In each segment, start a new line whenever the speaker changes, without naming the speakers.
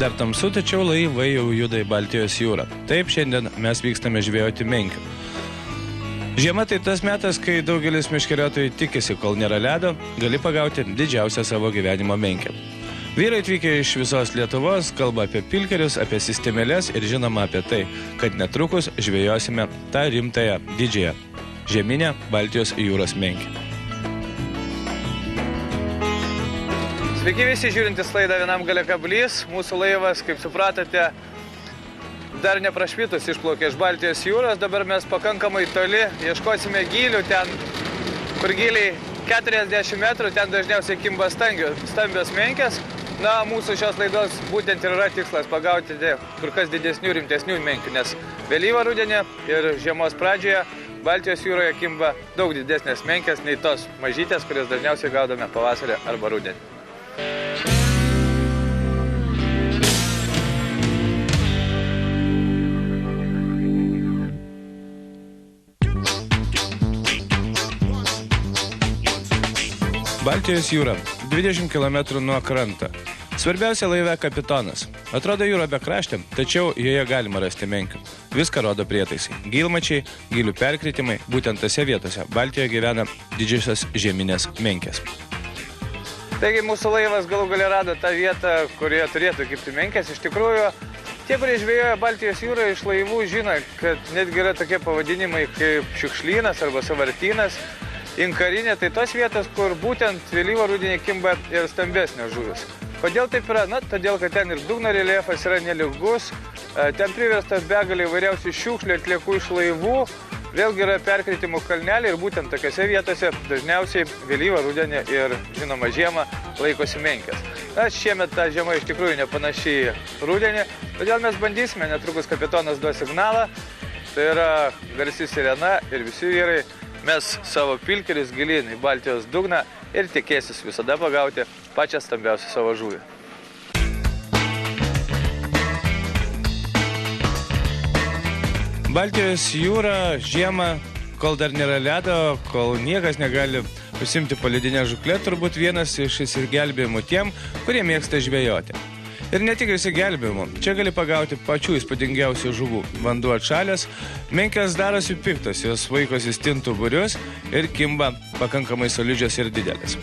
Dar tamsu, tačiau laivai jau juda į Baltijos jūrą. Taip, šiandien mes vykstame žvejoti menkių. Žiema tai tas metas, kai daugelis meškeriotojų tikisi, kol nėra ledo, gali pagauti didžiausią savo gyvenimo menkę. Vyrai atvykę iš visos Lietuvos kalba apie pilkerius, apie sistemėlės ir žinoma apie tai, kad netrukus žvejosime tą rimtąją, didžiąją, žieminę Baltijos jūros menkę.
Sveiki visi žiūrintys laidą Vienam gale kablys. Mūsų laivas, kaip supratote, dar neprašvitus išplaukė iš Baltijos jūros. Dabar mes pakankamai toli ieškosime gylių ten, kur giliai 40 metrų, ten dažniausiai kimba stambios menkės. Na, mūsų šios laidos būtent ir yra tikslas pagauti kur kas didesnių, rimtesnių menkių, nes vėlyvą rudenį ir žiemos pradžioje Baltijos jūroje kimba daug didesnės menkės nei tos mažytės, kurias dažniausiai gaudome pavasarį arba rudenį.
Baltijos jūra, 20 km nuo kranto. Svarbiausia laive kapitonas. Atrodo jūra bekraštė, tačiau joje galima rasti menkių. Viską rodo prietaisai. Gylmačiai, gylių perkritimai, būtent tose vietose Baltijoje gyvena didžiosios žieminės menkės.
Taigi mūsų laivas galų gale rado tą vietą, kurioje turėtų kibti menkės. Iš tikrųjų, tie, kurie žvejoja Baltijos jūroje iš laivų, žino, kad netgi yra tokie pavadinimai kaip šiukšlynas arba savartynas, inkarinė, tai tos vietos, kur būtent vėlyvą rudenį kimba ir stambesnės žuvis. Kodėl taip yra? Na, todėl, kad ten ir dugno reljefas yra nelygus, ten priverstas begalė įvairiausių šiukšlių atliekų iš laivų, vėlgi yra perkritimų kalneliai ir būtent tokiose vietose dažniausiai vėlyvą rudenį ir, žinoma, žiemą laikosi menkės. Na, šiemet ta žiema iš tikrųjų nepanaši į rudenį, todėl mes bandysime, netrukus kapitonas duos signalą, tai yra garsi sirena ir visi vyrai mes savo pilkerius gilyn į Baltijos dugną ir tikėsis visada pagauti pačią stambiausią savo žuvį.
Baltijos jūra žiemą, kol dar nėra ledo, kol niekas negali užsiimti poledinę žuklę, turbūt vienas iš išsigelbėjimų tiem, kurie mėgsta žvejoti. Ir ne tik išsigelbėjimų, čia gali pagauti pačių įspūdingiausių žuvų. Vanduo atšalęs, menkės darosi piktos, jos vaikosi stintų būrius ir kimba pakankamai solidžios ir didelės.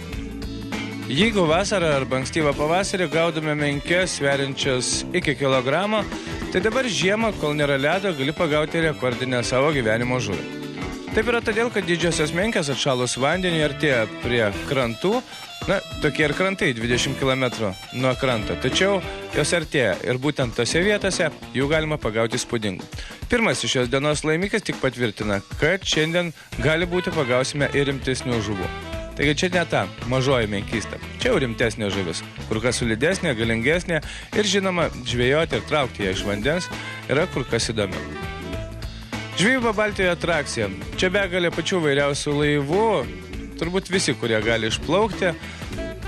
Jeigu vasarą arba ankstyvą pavasarį gaudome menkės sveriančias iki kilogramo, tai dabar žiemą, kol nėra ledo, gali pagauti rekordinę savo gyvenimo žuvį. Taip yra todėl, kad didžiosios menkės atšalus vandeniu artėja prie krantų, na, tokie ir krantai 20 km nuo kranto, tačiau jos artėja ir būtent tose vietose jų galima pagauti įspūdingų. Pirmas iš šios dienos laimikis tik patvirtina, kad šiandien gali būti pagausime ir rimtesnių žuvų. Taigi čia ne ta mažoji menkystė, čia jau rimtesnė žuvis, kur kas solidesnė, galingesnė ir žinoma, žvejoti ir traukti ją iš vandens yra kur kas įdomiau. Žvejyba Baltijoje atrakcija. Čia begalė pačių vairiausių laivų, turbūt visi, kurie gali išplaukti,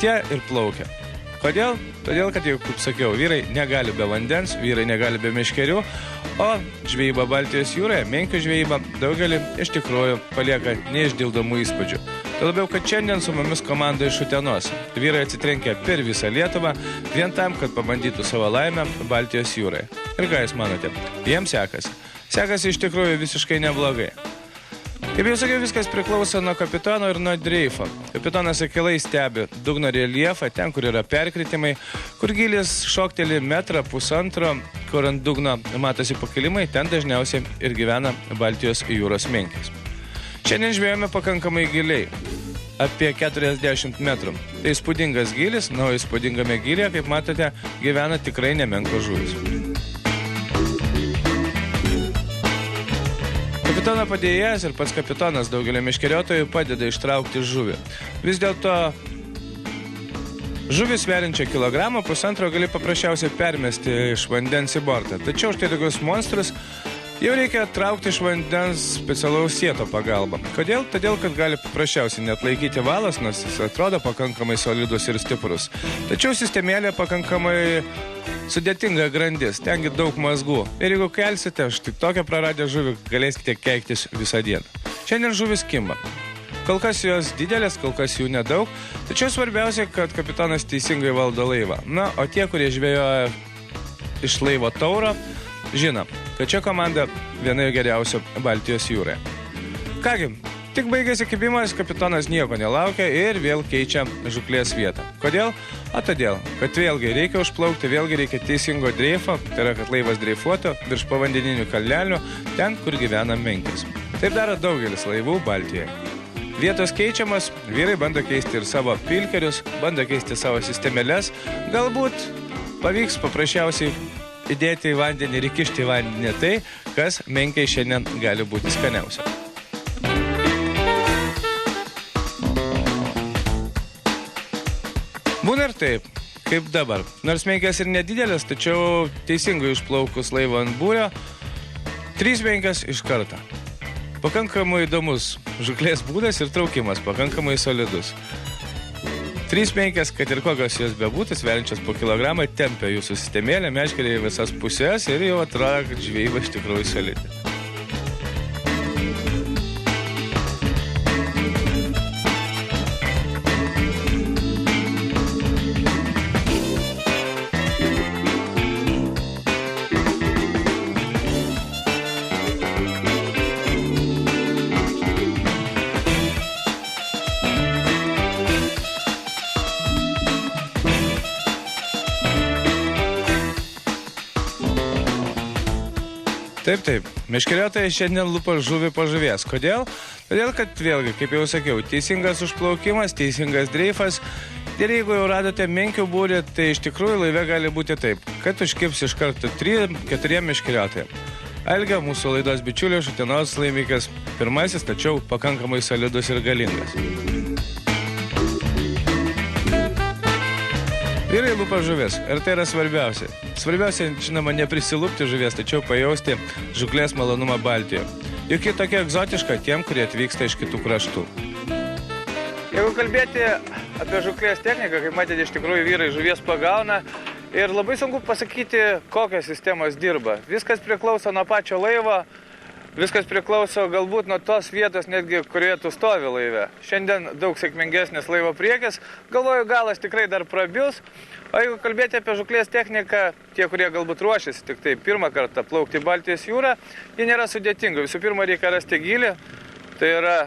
tie ir plaukia. Kodėl? Todėl, kad jau, kaip sakiau, vyrai negali be vandens, vyrai negali be meškerių, o žvejyba Baltijos jūroje, menkių žvejyba, daugelį iš tikrųjų palieka neišdildomų įspūdžių. Tai labiau, kad šiandien su mumis komanda iš Utenos. Vyrai atsitrenkia per visą Lietuvą, vien tam, kad pabandytų savo laimę Baltijos jūroje. Ir ką jūs manote? Jiems sekasi. Sekasi iš tikrųjų visiškai neblogai. Kaip jau sakiau, viskas priklauso nuo kapitono ir nuo dreifo. Kapitonas akylai stebi dugno reljefą, ten, kur yra perkritimai, kur gylis šokteli metrą, pusantro, kur ant dugno matosi pakilimai, ten dažniausiai ir gyvena Baltijos jūros menkės. Šiandien žvejome pakankamai giliai, apie 40 metrų. Tai įspūdingas gylis, na, įspūdingame gylyje, kaip matote, gyvena tikrai nemenkos žuvys. Kapitono padėjėjas ir pats kapitonas daugelio meškeriotojų padeda ištraukti žuvį. Vis dėlto žuvį sveriančią kilogramą pusantro gali paprasčiausiai permesti iš vandens į bortą. Tačiau štai tokius monstrus jau reikia traukti iš vandens specialaus sieto pagalba. Kodėl? Todėl, kad gali paprasčiausiai net laikyti valas, nors jis atrodo pakankamai solidus ir stiprus. Tačiau sistemėlė pakankamai sudėtinga grandis, tengi daug mazgų. Ir jeigu kelsite, štai tokią praradę žuvį galėsite keiktis visą dieną. Šiandien žuvis kimba. Kol kas jos didelės, kol kas jų nedaug, tačiau svarbiausia, kad kapitonas teisingai valdo laivą. Na, o tie, kurie žvejoja iš laivo Tauro žino, kad čia komanda viena geriausių Baltijos jūroje. Kągi, tik baigėsi kibimas, kapitonas nieko nelaukia ir vėl keičia žuklės vietą. Kodėl? O todėl, kad vėlgi reikia užplaukti, vėlgi reikia teisingo dreifo, tai yra, kad laivas dreifuotų virš povandeninių kalnelių, ten, kur gyvena menkės. Taip daro daugelis laivų Baltijoje. Vietos keičiamas, vyrai bando keisti ir savo pilkerius, bando keisti savo sistemelės, galbūt pavyks paprasčiausiai įdėti į vandenį ir įkišti į vandenį tai, kas menkiai šiandien gali būti skaniausia. Būna ir taip, kaip dabar. Nors menkės ir nedidelės, tačiau teisingai išplaukus laivo ant būrio, 3 menkės iš karto. Pakankamai įdomus žuklės būdas ir traukimas, pakankamai solidus. 3 menkės, kad ir kokios jos bebūtų, sveriančios po kilogramą, tempia jūsų sistemėlę, meškerė į visas pusės ir jau atrodo, kad žvejyba iš tikrųjų solidi. Taip, meškeriotojai šiandien lupa žuvį po žuvies. Kodėl? Todėl, kad vėlgi, kaip jau sakiau, teisingas užplaukimas, teisingas dreifas. Ir jeigu jau radote menkių būrį, tai iš tikrųjų laive gali būti taip, kad užkibs iš karto 3-4 meškeriotojai. Algio, mūsų laidos bičiulio, Utenos laimikas, pirmasis, tačiau pakankamai solidus ir galingas. Vyrai lupa žuvis. Ir tai yra svarbiausia. Svarbiausia, žinoma, neprisilupti žuvies, tačiau pajausti žuklės malonumą Baltijoje. Juk ji tokia egzotiška tiem, kurie atvyksta iš kitų kraštų.
Jeigu kalbėti apie žuklės techniką, kaip matėte, iš tikrųjų vyrai žuvies pagauna ir labai sunku pasakyti, kokios sistemos dirba. Viskas priklauso nuo pačio laivo, viskas priklauso galbūt nuo tos vietos, netgi kurioje tu stovi laive. Šiandien daug sėkmingesnis laivo priekis, galvoju, galas tikrai dar prabils. O jeigu kalbėti apie žuklės techniką, tie, kurie galbūt ruošiasi tik tai pirmą kartą plaukti į Baltijos jūrą, ji nėra sudėtinga. Visų pirma, reikia rasti gylį, tai yra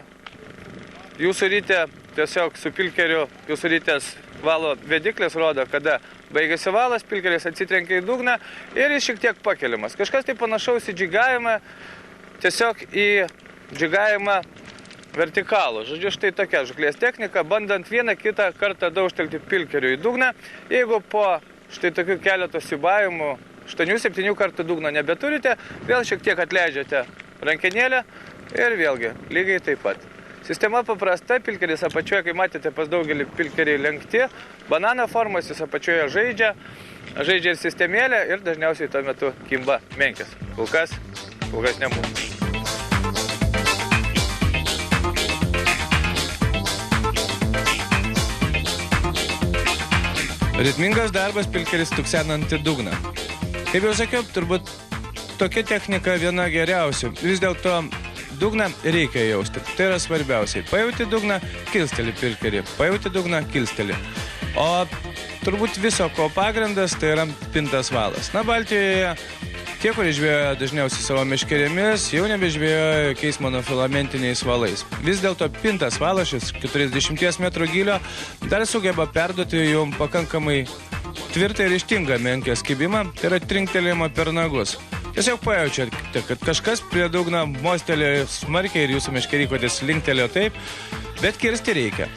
jūsų ryte tiesiog su pilkeriu, jūsų rytės valo vediklis rodo, kada baigėsi valas, pilkeris atsitrenkia į dugną ir jis šiek tiek pakeliamas. Kažkas tai panašaus į džigavimą, tiesiog į džigavimą vertikalų. Žodžiu, štai tokia žuklės technika, bandant vieną kitą kartą daužtelti pilkeriu į dugną. Jeigu po štai tokių keletų siūbavimų 8-7 kartų dugno nebeturite, vėl šiek tiek atleidžiate rankenėlę ir vėlgi lygiai taip pat. Sistema paprasta, pilkeris apačioje, kai matėte, pas daugelį pilkeriai lenkti, banano formos jis apačioje žaidžia ir sistemėlė ir dažniausiai tuo metu kimba menkės. Kol kas ne mūsų.
Ritmingas darbas, pilkeris tuksenant į dugną. Kaip jau sakiau, turbūt tokia technika viena geriausių. Vis dėlto dugną reikia jausti. Tai yra svarbiausiai. Pajauti dugną, kilsteli pilkerį. Pajauti dugną, kilsteli. O turbūt viso ko pagrindas tai yra pintas valas. Na, Baltijoje tie, kurie žvėjoja dažniausiai savo meškerėmis, jau nebežvėjoja jokiais monofilamentiniais valais. Vis dėlto pintas valas, šis 40 metrų gylio, dar sugeba perduoti jums pakankamai tvirtą ir ryžtingą menkės kibimą, tai yra trinktelėjimą per nagus. Tiesiog pajaučiate, kad kažkas prie dugno mostelėjo smarkiai ir jūsų meškerykotės linktelėjo taip, bet kirsti reikia.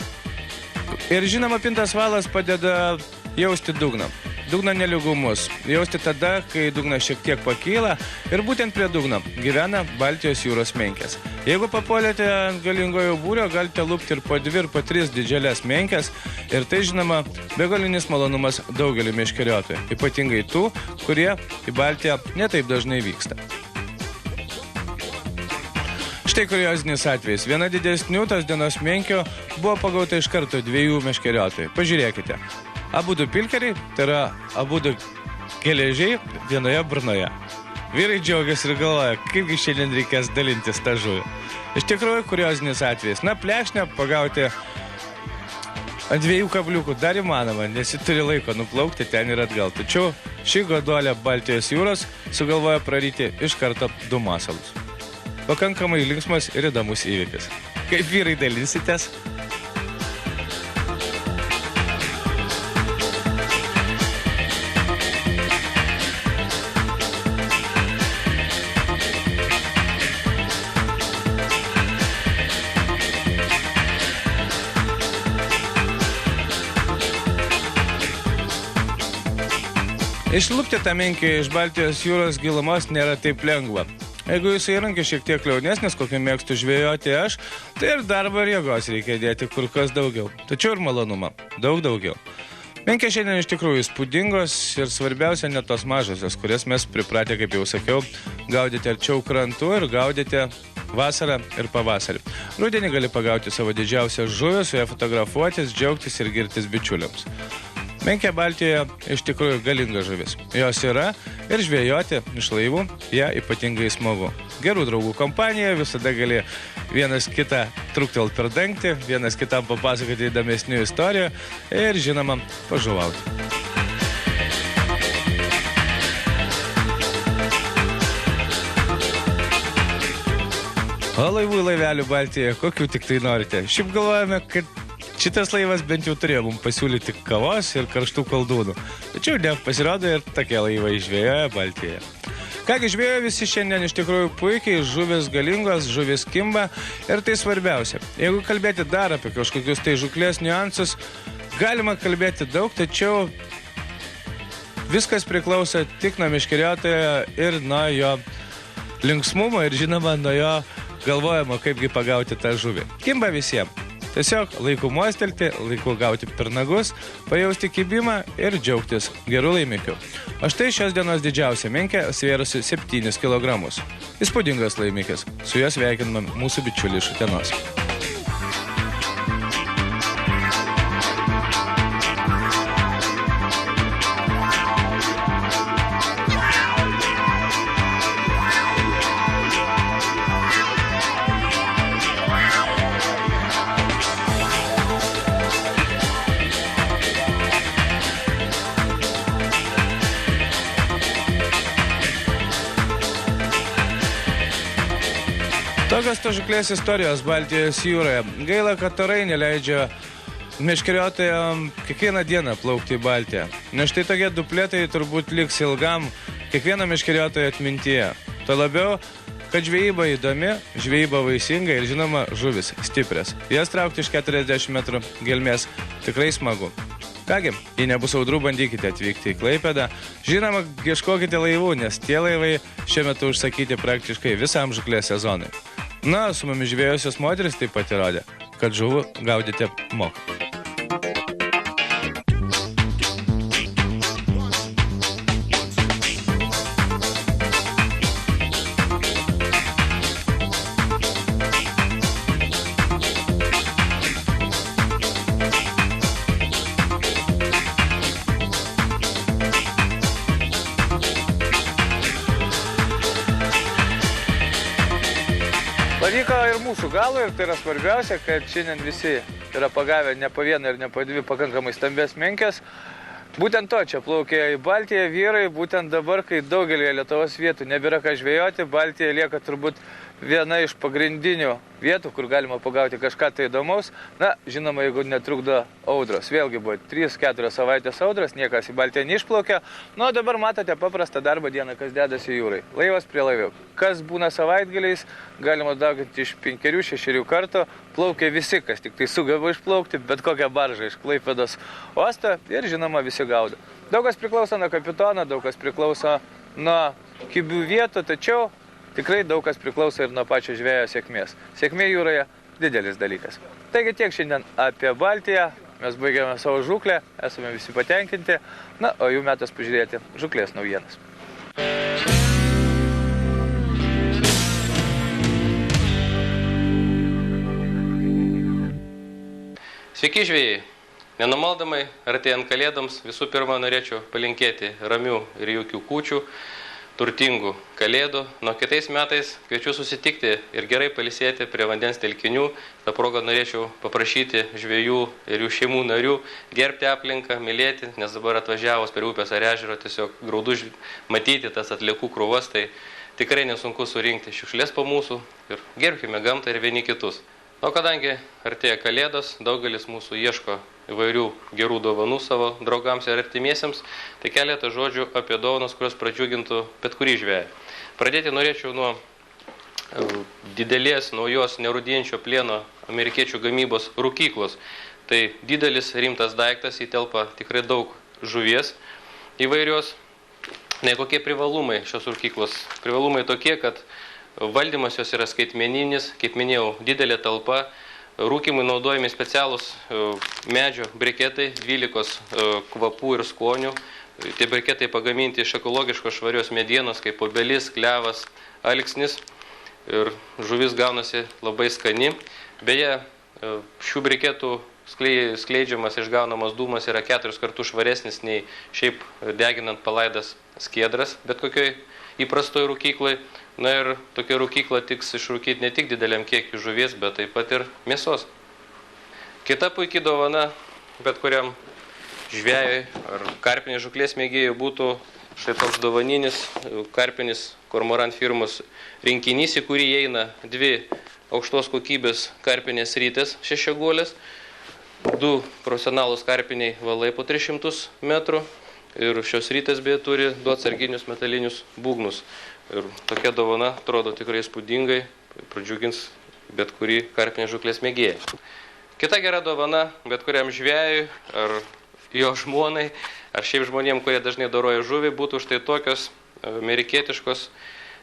Ir žinoma, pintas valas padeda jausti dugną. Dugno nelygumus. Jausti tada, kai dugnas šiek tiek pakyla ir būtent prie dugno gyvena Baltijos jūros menkės. Jeigu papuolėte ant galingojo būrio, galite lupti ir po 2 ir po 3 didžiulės menkės ir tai, žinoma, begalinis malonumas daugeliu meškeriotojų, ypatingai tų, kurie į Baltiją netaip dažnai vyksta. Štai kuriozinis atvejis. Viena didesnių tos dienos menkių buvo pagauta iš karto 2 meškeriotojų. Pažiūrėkite. Abudu pilkeriai, tai yra abudu geležiai vienoje burnoje. Vyrai džiaugiasi ir galvoja, kaipgi šiandien reikės dalintis tą žuvį. Iš tikrųjų, kuriozinis atvejis. Na, plekšnę pagauti ant 2 kabliukų dar įmanoma, nes ji turi laiko nuplaukti ten ir atgal. Tačiau Šį goduolę Baltijos jūros sugalvojo praryti iš karto 2 masalus. Pakankamai linksmas ir įdomus įvykis. Kaip vyrai dalinsitės? Išlupti tą menkį iš Baltijos jūros gilumos nėra taip lengva. Jeigu jūsų įrankis šiek tiek liaunesnis, kokį mėgstu žvejoti aš, tai ir darbo ir jėgos reikia dėti kur kas daugiau. Tačiau ir malonumą. Daug daugiau. Menkė šiandien iš tikrųjų įspūdingos ir svarbiausia ne tos mažosios, kurias mes pripratę, kaip jau sakiau, gaudyti arčiau krantų ir gaudyti vasarą ir pavasarį. Rudenį gali pagauti savo didžiausią žuvį, su ją fotografuotis, džiaugtis ir girtis bičiuliams. Menkė Baltijoje iš tikrųjų galinga žuvis. Jos yra ir žvejoti iš laivų ją ypatingai smagu. Gerų draugų kompanija visada gali vienas kitą truktelt per dangtį, vienas kitam papasakoti įdomesnių istorijų ir, žinoma, pažuvauti. O laivų laivelių Baltijoje, kokių tik tai norite. Šiaip galvojame, kad šitas laivas bent jau turėjo mums pasiūlyti kavos ir karštų koldūnų. Tačiau ne, pasirodo ir tokie laivai žvejoja Baltijoje. Kągi žvejoja visi šiandien iš tikrųjų puikiai, žuvis galingos, žuvis kimba ir tai svarbiausia. Jeigu kalbėti dar apie kažkokius tai žuklės niuansus, galima kalbėti daug, tačiau viskas priklauso tik nuo meškeriotojo ir nuo jo linksmumo ir žinoma nuo jo galvojimo, kaipgi pagauti tą žuvį. Kimba visiems. Tiesiog laiku mostelti, laiku gauti per nagus, pajausti kibimą ir džiaugtis gerų laimikių. O štai šios dienos didžiausia menkė svėrusi 7 kilogramus. Įspūdingas laimikis. Su juo sveikiname mūsų bičiulį iš Utenos. Tokios to žuklės istorijos Baltijos jūroje. Gaila, kad orai neleidžia meškeriotojams kiekvieną dieną plaukti į Baltiją. Nes štai tokie dupletai turbūt liks ilgam kiekvieno meškeriotojo atmintyje. Tuo labiau, kad žvejyba įdomi, žvejyba vaisinga ir žinoma žuvis stiprias. Jas traukti iš 40 metrų gelmės tikrai smagu. Kągi, jei nebus audrų, bandykite atvykti į Klaipėdą. Žinoma, ieškokite laivų, nes tie laivai šiuo metu užsakyti praktiškai visam žuklės sezonui. Na, su mumis žvėjusios moteris taip pat įrodė, kad žuvų gaudyti moka.
Pavyko ir mūsų galų ir tai yra svarbiausia, kad šiandien visi yra pagavę ne po vieną ir ne po 2 pakankamai stambės menkės. Būtent to čia plaukė į Baltiją vyrai, būtent dabar, kai daugelį Lietuvos vietų nebėra ką žvejoti, Baltija lieka turbūt viena iš pagrindinių vietų, kur galima pagauti kažką tai įdomaus. Na, žinoma, jeigu netrukdo audros. Vėlgi buvo 3-4 savaitės audros, niekas į Baltiją neišplaukė. Nu, o dabar matote paprastą darbo dieną, kas dedasi jūrai. Laivas prie laivių. Kas būna savaitgaliais, galima dauginti iš 5-6 kartų. Plaukia visi, kas tik tai sugeba išplaukti, bet kokią baržą iš Klaipėdos uosto ir, žinoma, visi gaudo. Daug kas priklauso nuo kapitono, daug kas priklauso nuo kibių vietų, tačiau tikrai daug kas priklauso ir nuo pačio žvejo sėkmės. Sėkmė jūroje didelis dalykas. Taigi tiek šiandien apie Baltiją. Mes baigėme savo žuklę, esame visi patenkinti. Na, o jų metas pažiūrėti žuklės naujienas.
Sveiki žvejai. Nenumaldamai, artėjant kalėdoms, visų pirma norėčiau palinkėti ramių ir jaukių kūčių. turtingų kalėdų. Nuo kitais metais kviečiu susitikti ir gerai pailsėti prie vandens telkinių. Ta proga norėčiau paprašyti žvejų ir jų šeimų narių gerbti aplinką, mylėti, nes dabar atvažiavus prie upės ar ežero tiesiog graudu matyti tas atliekų krūvas, tai tikrai nesunku surinkti šiukšlės po mūsų ir gerbkime gamtą ir vieni kitus. O kadangi artėja kalėdos, daugelis mūsų ieško įvairių gerų dovanų savo draugams ir artimiesiems, tai keletą žodžių apie dovanas, kurios pradžiugintų bet kurį žveją. Pradėti norėčiau nuo didelės naujos nerūdijančio plieno amerikiečių gamybos rūkyklos. Tai didelis rimtas daiktas, įtelpa tikrai daug žuvies įvairios. Kokie privalumai šios rūkyklos? Privalumai tokie, kad valdymas jos yra skaitmeninis, kaip minėjau, didelė talpa, rūkymui naudojami specialūs medžio briketai, 12 kvapų ir skonių. Tie briketai pagaminti iš ekologiškos švarios medienos, kaip obelis, klevas, alksnis ir žuvis gaunasi labai skani. Beje, šių briketų skleidžiamas išgaunamas dūmas yra 4 kartus švaresnis nei šiaip deginant palaidas skiedras, bet kokioj įprastoj rūkyklai. Na ir tokia rūkykla tiks išrūkyti ne tik dideliam kiekiu žuvies, bet taip pat ir mėsos. Kita puikiai dovana bet kuriam žvejui ar karpinės žuklės mėgėjui būtų štai toks dovaninis karpinis Kormoran firmos rinkinys, į kurį įeina 2 aukštos kokybės karpinės rytės 6-guolės, 2 profesionalūs karpiniai valai po 300 metrų ir šios rytės beje turi 2 atsarginius metalinius būgnus. Ir tokia dovana atrodo tikrai įspūdingai, pradžiugins bet kurį karpinės žuklės mėgėją. Kita gera dovana bet kuriam žvejui ar jo žmonai, ar šiaip žmonėm, kurie dažnai doroja žuvį, būtų štai tokios amerikietiškos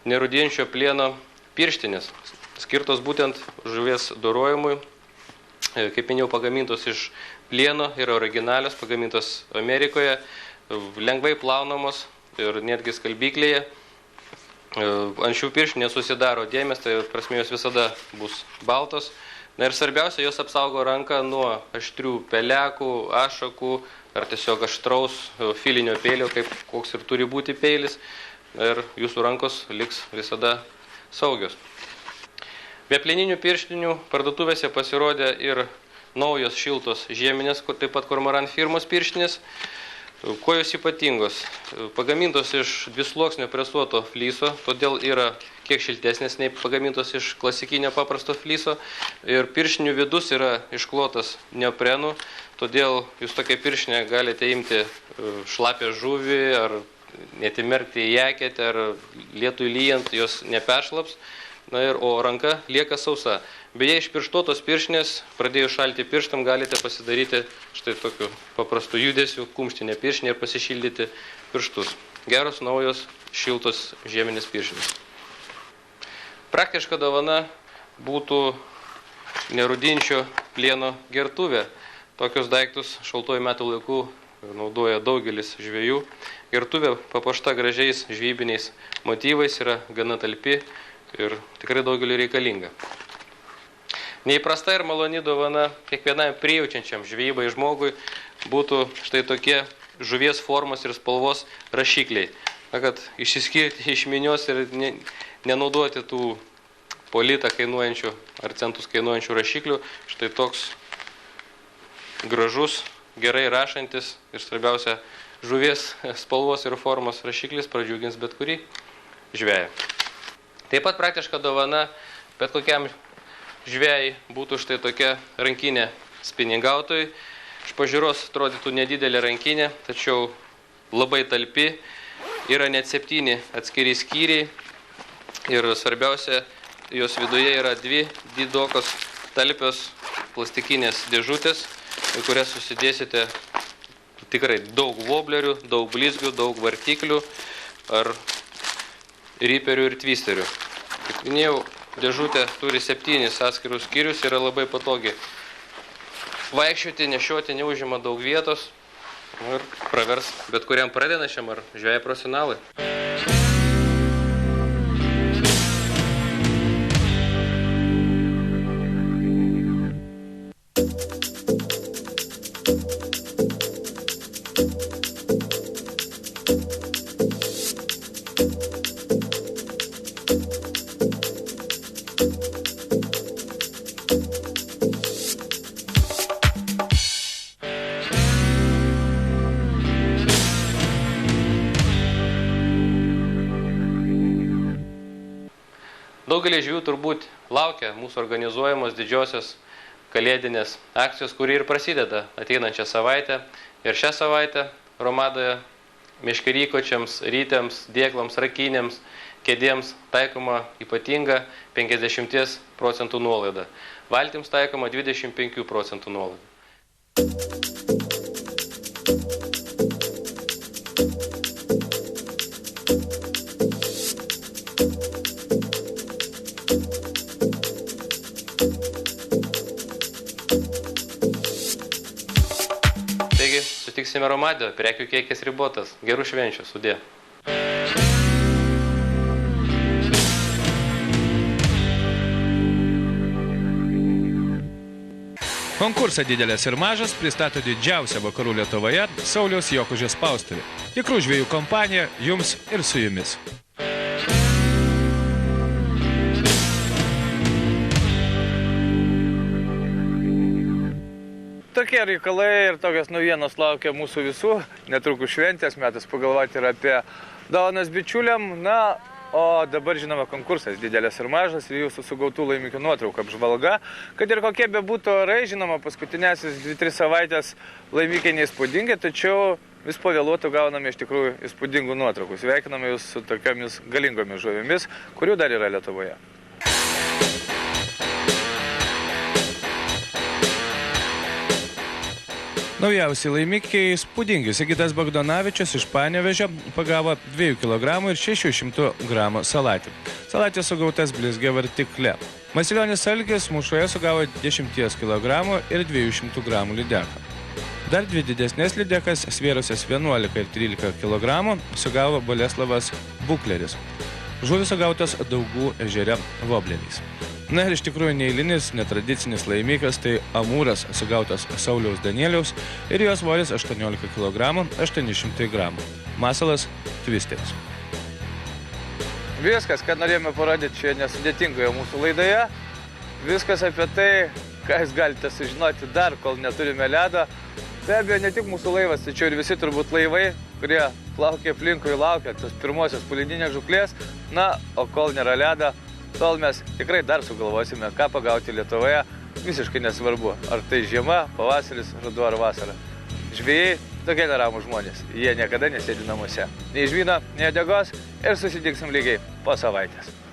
nerūdijančio plieno pirštinės, skirtos būtent žuvies dorojimui. Kaip minėjau, pagamintos iš plieno, yra originalios, pagamintos Amerikoje, lengvai plaunamos ir netgi skalbyklėje. Ant šių pirštinių susidaro dėmės, tai prasme jos visada bus baltos. Na ir svarbiausia, jos apsaugo ranką nuo aštrių pelekų, ašakų ar tiesiog aštraus filinio peilio, kaip koks ir turi būti peilis. Ir jūsų rankos liks visada saugios. Be plieninių pirštinių parduotuvėse pasirodė ir naujos šiltos žieminės, taip pat Kormoran firmos pirštinės. Kuo jos ypatingos? Pagamintos iš 2-sluoksnio presuoto flyso, todėl yra kiek šiltesnės nei pagamintos iš klasikinio paprasto flyso. Ir pirštinių vidus yra išklotas neoprenu, todėl jūs tokia pirštinė galite imti šlapę žuvį ar netimerkti į eketę ar lietui lyjant, jos neperšlaps. O ranka lieka sausa. Beje, iš pirštuotos pirštinės, pradėjus šalti pirštam, galite pasidaryti štai tokiu paprastu judesiu, kumštinę pirštinę ir pasišildyti pirštus. Geros, naujos, šiltos žieminės pirštinės. Praktiška dovana būtų nerūdijančio plieno gertuvė. Tokius daiktus šaltuoju metų laiku naudoja daugelis žvejų. Gertuvė papuošta gražiais žvejybiniais motyvais, yra gana talpi ir tikrai daugeliu reikalinga. Neįprasta ir maloni dovana kiekvienam prijaučiančiam žvejybai žmogui būtų štai tokie žuvies formos ir spalvos rašikliai. Kad išsiskirti iš minios ir nenaudoti tų po litą kainuojančių ar centus kainuojančių rašiklių, štai toks gražus, gerai rašantis ir svarbiausia žuvies spalvos ir formos rašiklis pradžiugins bet kurį žveją. Taip pat praktiška dovana bet kokiam žvejai būtų štai tokia rankinė spiningautojui. Iš pažiūros atrodytų nedidelė rankinė, tačiau labai talpi. Yra net 7 atskiri skyriai ir svarbiausia, jos viduje yra 2 didokos talpios plastikinės dėžutės, į kurias susidėsite tikrai daug voblerių, daug blizgių, daug vartiklių ar riperių ir twisterių. Kaip minėjau, dėžutė turi 7 atskirus skyrius, yra labai patogi vaikščioti, nešioti, neužima daug vietos ir pravers bet kuriam pradedančiam ar žvejai profesionalui. Daugelį žvejų turbūt laukia mūsų organizuojamos didžiosios kalėdinės akcijos, kuri ir prasideda ateinančią savaitę. Ir šią savaitę Romadoje meškerykočiams, rytėms, dėkloms, rakinėms, kėdėms taikoma ypatinga 50% nuolaida. Valtims taikoma 25% nuolaida. Taigi, sutiksime Romadoje, prekių kiekis ribotas. Gerų švenčių, sudie.
Konkursą Didelės ir mažas pristato didžiausia vakarų Lietuvoje Sauliaus Jokužės spaustuvė. Tikrų žvejų kompanija jums ir su jumis.
Tokie reikalai ir tokios naujienos laukia mūsų visų. Netrukus šventės, metas pagalvoti ir apie dovanas bičiuliam. Na, o dabar žinoma konkursas Didelės ir mažas ir jūsų sugautų laimikių nuotraukų apžvalga. Kad ir kokie bebūtų orai, žinoma, paskutinėsis 2-3 savaitės laimikiai neįspūdingi, tačiau vis pavėluotų gauname iš tikrųjų įspūdingų nuotraukų. Sveikiname jūs su tokiamis galingomis žuvimis, kurių dar yra Lietuvoje.
Naujausi laimikiai įspūdingi. Sigitas Bagdonavičius iš Panevėžio pagavo 2 kg ir 600 g salatį. Salatė sugautas blizgia vartikle. Masilionis Algis mūšoje sugavo 10 kg ir 200 g lydeką. Dar 2 didesnės lydekas, svėrusias 11 ir 13 kg, sugavo Boleslavas Bukleris. Žuvis sugautas Daugų ežere vobleriais. Na ir iš tikrųjų neeilinis, netradicinis laimikas tai amūras sugautas Sauliaus Danieliaus ir jos svoris 18 kg 800 g. Masalas twisteris.
Viskas, ką norėjome parodyti čia nesudėtingoje mūsų laidoje. Viskas apie tai, ką jūs galite sužinoti dar, kol neturime ledo. Be abejo, ne tik mūsų laivas, tačiau ir visi turbūt laivai, kurie plaukia aplinkui, laukia tos pirmosios pagrindinės žūklės. Na, o kol nėra ledo, tol mes tikrai dar sugalvosime, ką pagauti Lietuvoje. Visiškai nesvarbu, ar tai žiema, pavasaris, ruduo ar vasara. Žvejai tokie neramūs žmonės. Jie niekada nesėdi namuose. Nei žvyno, nei uodegos ir susitiksim lygiai po savaitės.